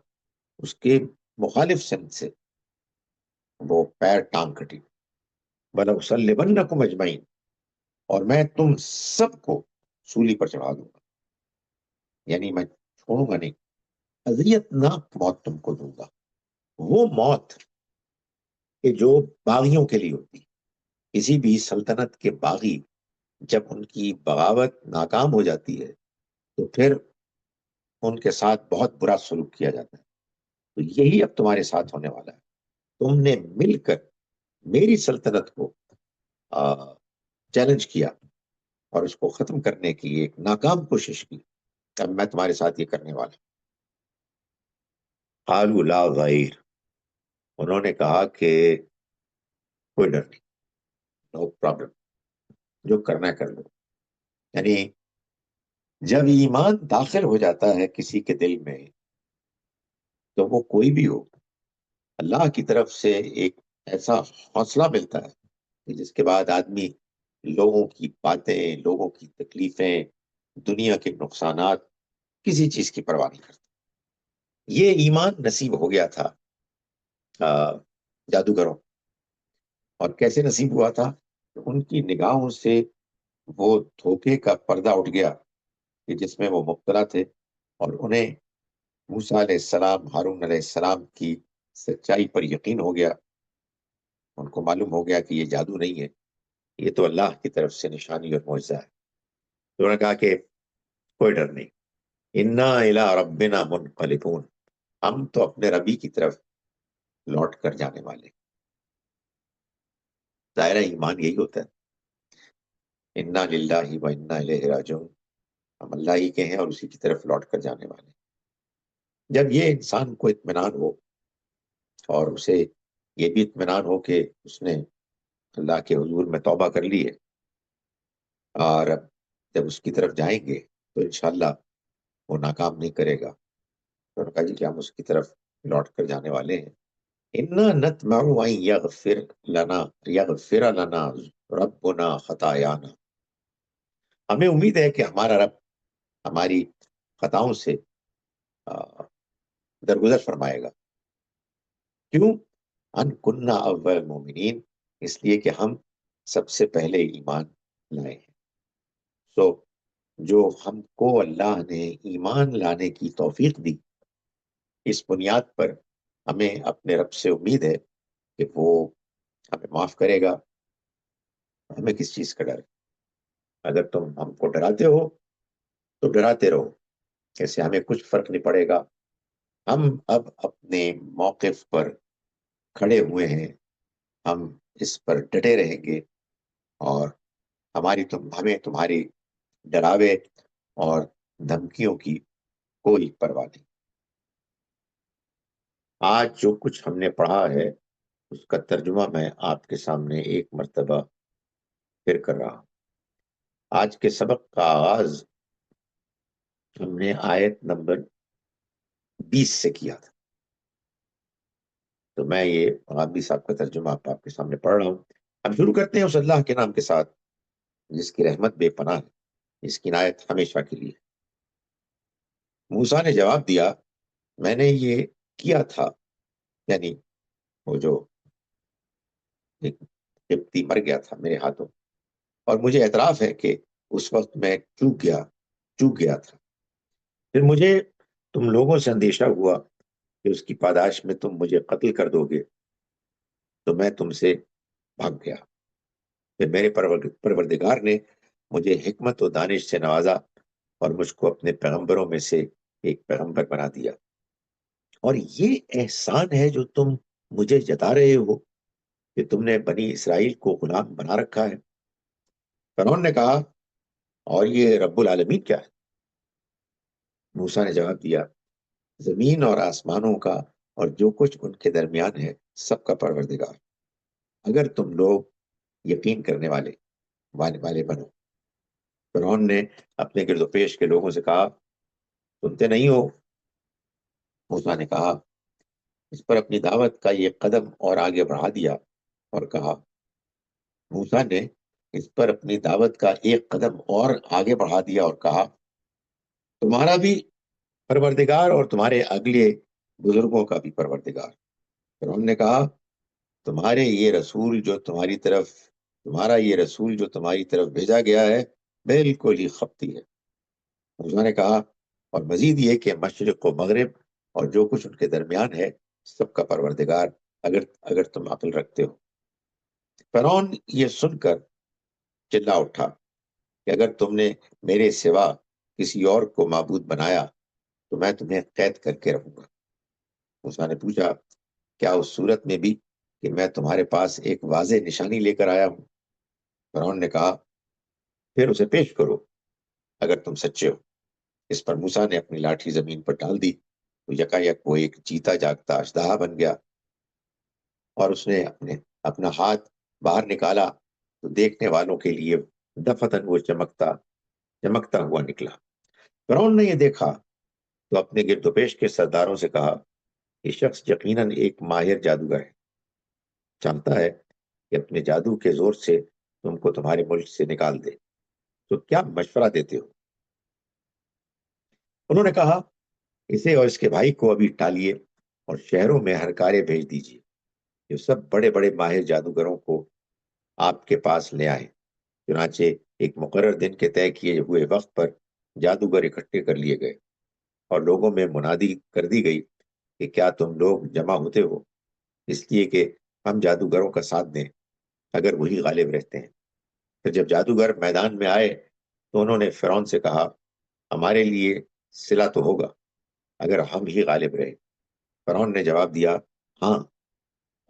اس کے مخالف سمت سے وہ پیر ٹانگ کٹی. وَلَأُصَلِّبَنَّكُمْ أَجْمَعِينَ، اور میں تم سب کو سولی پر چڑھا دوں گا، یعنی میں چھوڑوں گا نہیں. اذیت ناک موت تم کو دوں گا، وہ موت کہ جو باغیوں کے لیے ہوتی. کسی بھی سلطنت کے باغی جب ان کی بغاوت ناکام ہو جاتی ہے تو پھر ان کے ساتھ بہت برا سلوک کیا جاتا ہے. تو یہی اب تمہارے ساتھ ہونے والا ہے. تم نے مل کر میری سلطنت کو چیلنج کیا اور اس کو ختم کرنے کی ایک ناکام کوشش کی. اب میں تمہارے ساتھ یہ کرنے والا. قالوا لا ضیر، انہوں نے کہا کہ کوئی ڈر نہیں، نو پرابلم، جو کرنا ہے کر لو. یعنی جب ایمان داخل ہو جاتا ہے کسی کے دل میں تو وہ کوئی بھی ہو، اللہ کی طرف سے ایک ایسا حوصلہ ملتا ہے کہ جس کے بعد آدمی لوگوں کی باتیں، لوگوں کی تکلیفیں، دنیا کے نقصانات، کسی چیز کی پرواہ نہیں کرتا. یہ ایمان نصیب ہو گیا تھا جادوگروں. اور کیسے نصیب ہوا تھا؟ ان کی نگاہوں سے وہ دھوکے کا پردہ اٹھ گیا کہ جس میں وہ مبتلا تھے، اور انہیں موسیٰ علیہ السلام، ہارون علیہ السلام کی سچائی پر یقین ہو گیا. ان کو معلوم ہو گیا کہ یہ جادو نہیں ہے، یہ تو اللہ کی طرف سے نشانی اور معجزہ ہے. تو انہوں نے کہا کہ کوئی ڈر نہیں، انا الی ربنا منقلبون، ہم تو اپنے ربی کی طرف لوٹ کر جانے والے. دائرہ ایمان یہی ہوتا ہے، انا للہ و انا الیہ راجعون، ہم اللہ ہی کے ہیں اور اسی کی طرف لوٹ کر جانے والے. جب یہ انسان کو اطمینان ہو اور اسے یہ بھی اطمینان ہو کہ اس نے اللہ کے حضور میں توبہ کر لی ہے اور جب اس کی طرف جائیں گے تو انشاءاللہ وہ ناکام نہیں کرے گا. تو انہوں نے کہا جی کہ ہم اس کی طرف لوٹ کر جانے والے ہیں. انا نطمع ان یغفر لنا ربنا خطایانا، ہمیں امید ہے کہ ہمارا رب ہماری خطاؤں سے درگزر فرمائے گا. کیوں؟ ان کننا اول مومنین، اس لیے کہ ہم سب سے پہلے ایمان لائے ہیں. سو جو ہم کو اللہ نے ایمان لانے کی توفیق دی، اس بنیاد پر ہمیں اپنے رب سے امید ہے کہ وہ ہمیں معاف کرے گا. ہمیں کس چیز کا ڈر ہے؟ اگر تم ہم کو ڈراتے ہو تو ڈراتے رہو، ایسے ہمیں کچھ فرق نہیں پڑے گا. ہم اب اپنے موقف پر کھڑے ہوئے ہیں، ہم اس پر ڈٹے رہیں گے، اور ہمیں تمہاری ڈراوے اور دھمکیوں کی کوئی پرواہ نہیں. آج جو کچھ ہم نے پڑھا ہے اس کا ترجمہ میں آپ کے سامنے ایک مرتبہ پھر کر رہا ہوں. آج کے سبق کا آغاز ہم نے آیت نمبر 20 سے کیا تھا. تو میں یہ غامدی صاحب کا ترجمہ آپ کے سامنے پڑھ رہا ہوں. ہم شروع کرتے ہیں اس اللہ کے نام کے ساتھ جس کی رحمت بے پناہ ہے، جس کی عنایت ہمیشہ کے لیے. موسیٰ نے جواب دیا، میں نے یہ کیا تھا، یعنی وہ جو ایک قبطی مر گیا تھا میرے ہاتھوں، اور مجھے اعتراف ہے کہ اس وقت میں چوک گیا تھا. پھر مجھے تم لوگوں سے اندیشہ ہوا کہ اس کی پاداش میں تم مجھے قتل کر دو گے، تو میں تم سے بھاگ گیا. پھر میرے پروردگار نے مجھے حکمت و دانش سے نوازا اور مجھ کو اپنے پیغمبروں میں سے ایک پیغمبر بنا دیا. اور یہ احسان ہے جو تم مجھے جتا رہے ہو کہ تم نے بنی اسرائیل کو غلام بنا رکھا ہے. فرعون نے کہا، اور یہ رب العالمین کیا ہے؟ موسیٰ نے جواب دیا، زمین اور آسمانوں کا اور جو کچھ ان کے درمیان ہے سب کا پروردگار، اگر تم لوگ یقین کرنے والے بنو. فرعون نے اپنے گرد و پیش کے لوگوں سے کہا، سنتے نہیں ہو؟ موسیٰ نے کہا، اس پر اپنی دعوت کا یہ قدم اور آگے بڑھا دیا اور کہا. موسیٰ نے اس پر اپنی دعوت کا ایک قدم اور آگے بڑھا دیا اور کہا، تمہارا بھی پروردگار اور تمہارے اگلے بزرگوں کا بھی پروردگار۔ فرعون نے کہا تمہارا یہ رسول جو تمہاری طرف بھیجا گیا ہے بالکل ہی خپتی ہے۔ موسیٰ نے کہا اور مزید یہ کہ مشرق و مغرب اور جو کچھ ان کے درمیان ہے سب کا پروردگار، اگر تم عقل رکھتے ہو۔ فرعون یہ سن کر چلا اٹھا کہ اگر تم نے میرے سوا کسی اور کو معبود بنایا تو میں تمہیں قید کر کے رہوں گا۔ موسیٰ نے پوچھا کیا اس صورت میں بھی کہ میں تمہارے پاس ایک واضح نشانی لے کر آیا ہوں؟ فرعون نے کہا پھر اسے پیش کرو اگر تم سچے ہو۔ اس پر موسیٰ نے اپنی لاٹھی زمین پر ڈال دی تو یکایک وہ ایک جیتا جاگتا اژدہا بن گیا، اور اس نے اپنا ہاتھ باہر نکالا تو دیکھنے والوں کے لیے دفتن وہ چمکتا ہوا نکلا۔ فرعون نے یہ دیکھا تو اپنے گرد و پیش کے سرداروں سے کہا یہ شخص یقیناً ایک ماہر جادوگر ہے، چاہتا ہے کہ اپنے جادو کے زور سے تم کو تمہارے ملک سے نکال دے، تو کیا مشورہ دیتے ہو؟ انہوں نے کہا اسے اور اس کے بھائی کو ابھی ٹالیے اور شہروں میں ہرکارے بھیج دیجیے، جو سب بڑے بڑے ماہر جادوگروں کو آپ کے پاس لے آئے۔ چنانچہ ایک مقرر دن کے طے کیے ہوئے وقت پر جادوگر اکٹھے کر لیے گئے اور لوگوں میں منادی کر دی گئی کہ کیا تم لوگ جمع ہوتے ہو اس لیے کہ ہم جادوگروں کا ساتھ دیں اگر وہی غالب رہتے ہیں۔ پھر جب جادوگر میدان میں آئے تو انہوں نے فرعون سے کہا ہمارے لیے صلہ تو ہوگا اگر ہم ہی غالب رہے۔ فرعون نے جواب دیا ہاں،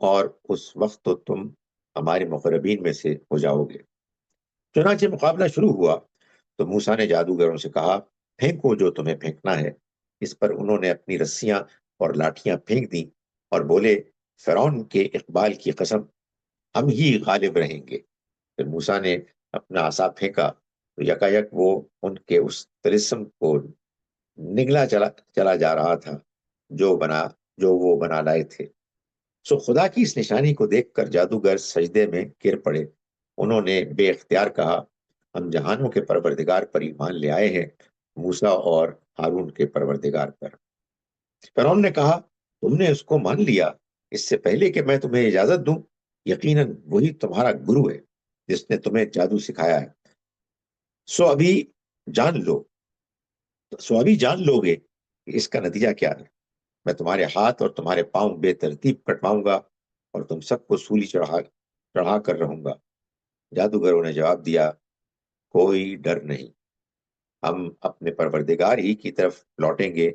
اور اس وقت تو تم ہمارے مقربین میں سے ہو جاؤ گے۔ چنانچہ مقابلہ شروع ہوا تو موسیٰ نے جادوگروں سے کہا پھینکو جو تمہیں پھینکنا ہے۔ اس پر انہوں نے اپنی رسیاں اور لاٹیاں پھینک دیں اور بولے فرعون کے اقبال کی قسم ہم ہی غالب رہیں گے۔ پھر موسیٰ نے اپنا عصا پھینکا تو یکایک وہ ان کے اس طلسم کو نگلا چلا جا رہا تھا جو وہ بنا لائے تھے۔ سو خدا کی اس نشانی کو دیکھ کر جادوگر سجدے میں گر پڑے۔ انہوں نے بے اختیار کہا ہم جہانوں کے پروردگار پر ایمان لے آئے ہیں، موسیٰ اور ہارون کے پروردگار پر۔ فرعون نے کہا تم نے اس کو مان لیا اس سے پہلے کہ میں تمہیں اجازت دوں؟ یقیناً وہی تمہارا گرو ہے جس نے تمہیں جادو سکھایا ہے۔ سو ابھی جان لو گے کہ اس کا نتیجہ کیا ہے۔ میں تمہارے ہاتھ اور تمہارے پاؤں بے ترتیب کٹواؤں گا اور تم سب کو سولی چڑھا کر رہوں گا۔ جادوگروں نے جواب دیا کوئی ڈر نہیں، ہم اپنے پروردگار ہی کی طرف لوٹیں گے۔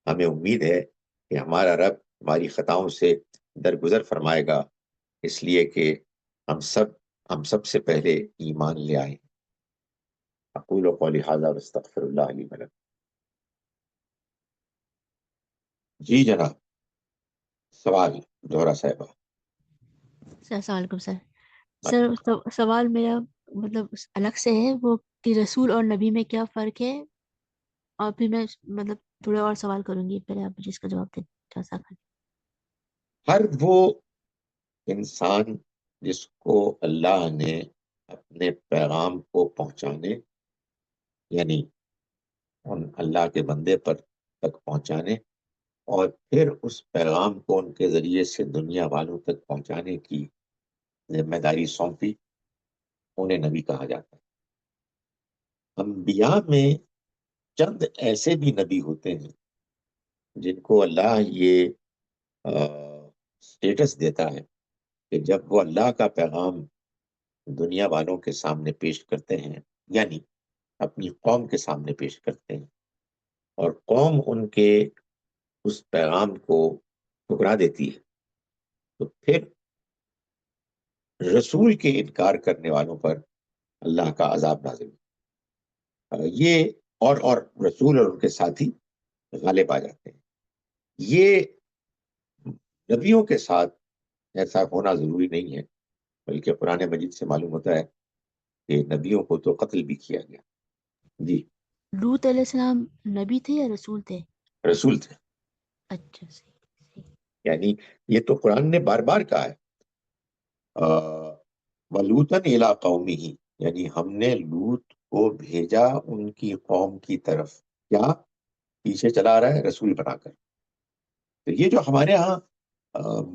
ہمیں امید ہے کہ ہمارا رب ہماری خطاؤں سے درگزر فرمائے گا، اس لیے کہ ہم سب سے پہلے ایمان لے آئے۔ اقول قولی ھذا واستغفر اللہ لی ولکم۔ جی جناب، سوال زہرا صاحبہ۔ السلام علیکم سر۔ سوال میرا مطلب الگ سے ہے، وہ کہ رسول اور نبی میں کیا فرق ہے، اور پھر میں مطلب تھوڑے اور سوال کروں گی، پہلے آپ مجھے اس کا جواب دیں تھوڑا سا۔ ہر وہ انسان جس کو اللہ نے اپنے پیغام کو پہنچانے، یعنی ان اللہ کے بندے پر تک پہنچانے اور پھر اس پیغام کو ان کے ذریعے سے دنیا والوں تک پہنچانے کی ذمہ داری سونپی، انہیں نبی کہا جاتا ہے۔ انبیاء میں چند ایسے بھی نبی ہوتے ہیں جن کو اللہ یہ سٹیٹس دیتا ہے کہ جب وہ اللہ کا پیغام دنیا والوں کے سامنے پیش کرتے ہیں، یعنی اپنی قوم کے سامنے پیش کرتے ہیں، اور قوم ان کے اس پیغام کو ٹھکرا دیتی ہے، تو پھر رسول کے انکار کرنے والوں پر اللہ کا عذاب نازل ہوتا ہے۔ یہ اور رسول اور ان کے ساتھی غالب آ جاتے ہیں۔ یہ نبیوں کے ساتھ ایسا ہونا ضروری نہیں ہے، بلکہ قرآن مجید سے معلوم ہوتا ہے کہ نبیوں کو تو قتل بھی کیا گیا۔ جی، لوط علیہ السلام نبی تھے یا رسول تھے؟ رسول تھے، اچھا صحیح۔ یعنی یہ تو قرآن نے بار بار کہا ہے وَلُوطًا إِلَىٰ قَوْمِهِ، یعنی ہم نے لوط کو بھیجا ان کی قوم کی طرف، کیا پیچھے چلا آ رہا ہے رسول بنا کر. تو یہ جو ہمارے ہاں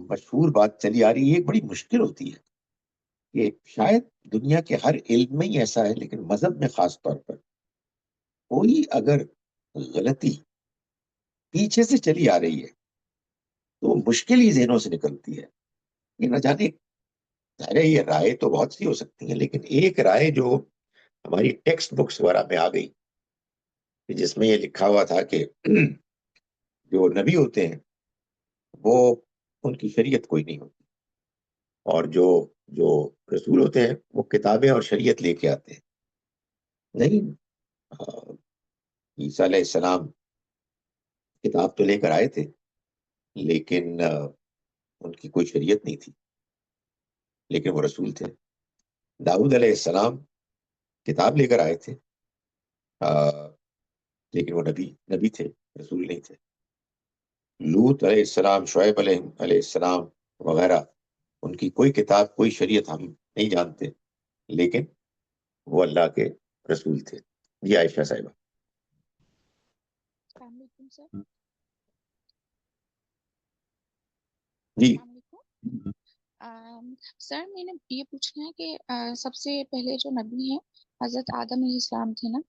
مشہور بات چلی آ رہی ہے، یہ بڑی مشکل ہوتی ہے کہ شاید دنیا کے ہر علم میں ہی ایسا ہے، لیکن مذہب میں خاص طور پر کوئی اگر غلطی پیچھے سے چلی آ رہی ہے تو مشکل ہی ذہنوں سے نکلتی ہے. یہ نہ جانے، ظاہر ہے یہ رائے تو بہت سی ہو سکتی ہیں، لیکن ایک رائے جو ہماری ٹیکسٹ بکس وغیرہ میں آ گئی، جس میں یہ لکھا ہوا تھا کہ جو نبی ہوتے ہیں وہ ان کی شریعت کوئی نہیں ہوتی، اور جو جو رسول ہوتے ہیں وہ کتابیں اور شریعت لے کے آتے ہیں. نہیں، عیسیٰ علیہ السلام کتاب تو لے کر آئے تھے، لیکن ان کی کوئی شریعت نہیں تھی، لیکن وہ رسول تھے. داؤد علیہ السلام کتاب لے کر آئے تھے، لیکن وہ نبی تھے، رسول نہیں تھے. لوط علیہ السلام، شعیب علیہ السلام وغیرہ، ان کی کوئی کتاب، کوئی شریعت ہم نہیں جانتے، لیکن وہ اللہ کے رسول تھے. جی عائشہ صاحبہ. السلام علیکم سر. جی السلام علیکم سر. میں نے یہ پوچھنا ہے کہ سب سے پہلے جو نبی ہیں حضرت آدم علیہ السلام تھے نا،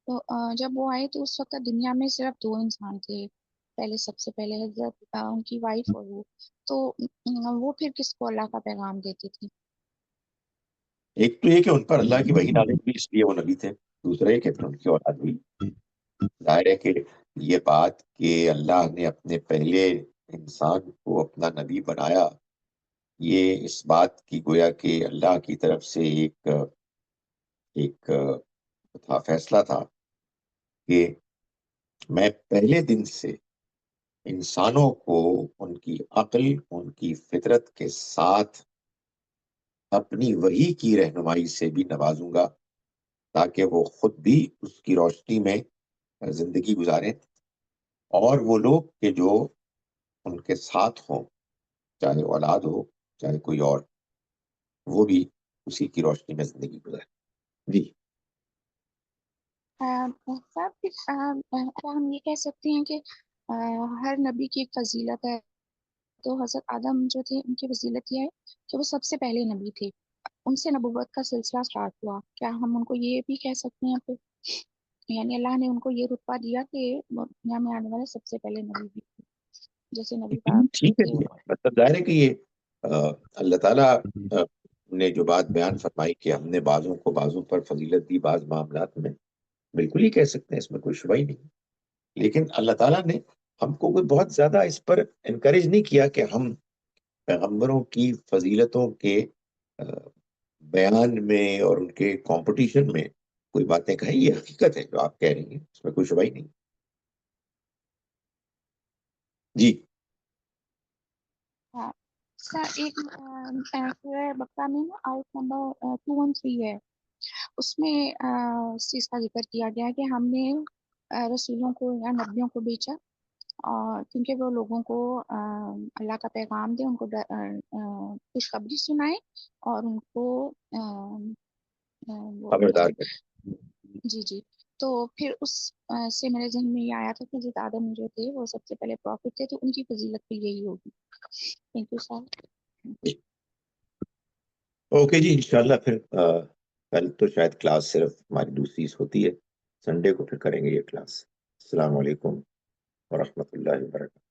تو جب وہ آئے تو اس وقت دنیا میں صرف 2 انسان تھے. پہلے سب سے پہلے حضرت ان کی وائف اور وہ، تو وہ پھر کس کو اللہ کا پیغام دیتی تھی؟ ایک تو یہ کہ ان پر اللہ کی وحی نازل ہوئی، اس لیے وہ نبی تھے. دوسرا یہ کہ پھر ان کی اولاد ہوئی. ظاہر ہے کہ یہ بات کہ اللہ نے اپنے پہلے انسان کو اپنا نبی بنایا، یہ اس بات کی گویا کہ اللہ کی طرف سے ایک تھا، فیصلہ تھا کہ میں پہلے دن سے انسانوں کو ان کی عقل، ان کی فطرت کے ساتھ اپنی وحی کی رہنمائی سے بھی نوازوں گا، تاکہ وہ خود بھی اس کی روشنی میں زندگی گزاریں، اور وہ لوگ کہ جو ان کے ساتھ ہوں، چاہے اولاد ہو چاہے کوئی اور، وہ بھی اسی کی روشنی میں زندگی گزاریں. جی سر کیا ہم یہ کہہ سکتے ہیں کہ ہر نبی کی ایک فضیلت ہے؟ تو حضرت آدم جو تھے ان کی فضیلت یہ ہے کہ وہ سب سے پہلے نبی تھے، ان سے نبوت کا سلسلہ سٹارٹ ہوا. کیا ہم ان کو یہ بھی کہہ سکتے ہیں پھر، یعنی اللہ نے ان کو یہ رتبہ دیا کہ وہ دنیا میں آنے والے سب سے پہلے نبی بھی تھے، جیسے نبی پاک ٹھیک ہے. تھے؟ مطلب ظاہر ہے کہ یہ اللہ تعالیٰ نے جو بات بیان فرمائی کہ ہم نے بعضوں کو بعضوں پر فضیلت دی بعض معاملات میں، بالکل ہی کہہ سکتے ہیں، اس میں کوئی شبہ ہی نہیں. لیکن اللہ تعالیٰ نے ہم کو کوئی بہت زیادہ اس پر انکریج نہیں کیا کہ ہم پیغمبروں کی فضیلتوں کے بیان میں اور ان کے کمپٹیشن میں کوئی باتیں کہیں. یہ حقیقت ہے جو آپ کہہ رہی ہیں، اس میں کوئی شبہ ہی نہیں. جی ہاں سر، ایک سورہ بقرہ میں نا آیت نمبر 213 ہے، اس میں اس چیز کا ذکر کیا گیا ہے کہ ہم نے رسولوں کو یا نبیوں کو بھیجا، اور کیونکہ وہ لوگوں کو اللہ کا پیغام دے، ان کو خوشخبری سنائے، اور ان کو وہ خبردار کریں. جی جی. تو پھر اس سے میرے ذہن میں یہ آیا تھا کہ حضرت آدم جو تھے وہ سب سے پہلے پروفٹ تھے، تو ان کی فضیلت بھی یہی ہوگی. Thank you sir. اوکے جی، انشاءاللہ پھر کل تو شاید کلاس صرف ہماری دوسری ہوتی ہے، سنڈے کو پھر کریں گے یہ کلاس. السلام علیکم ورحمۃ اللہ وبرکاتہ.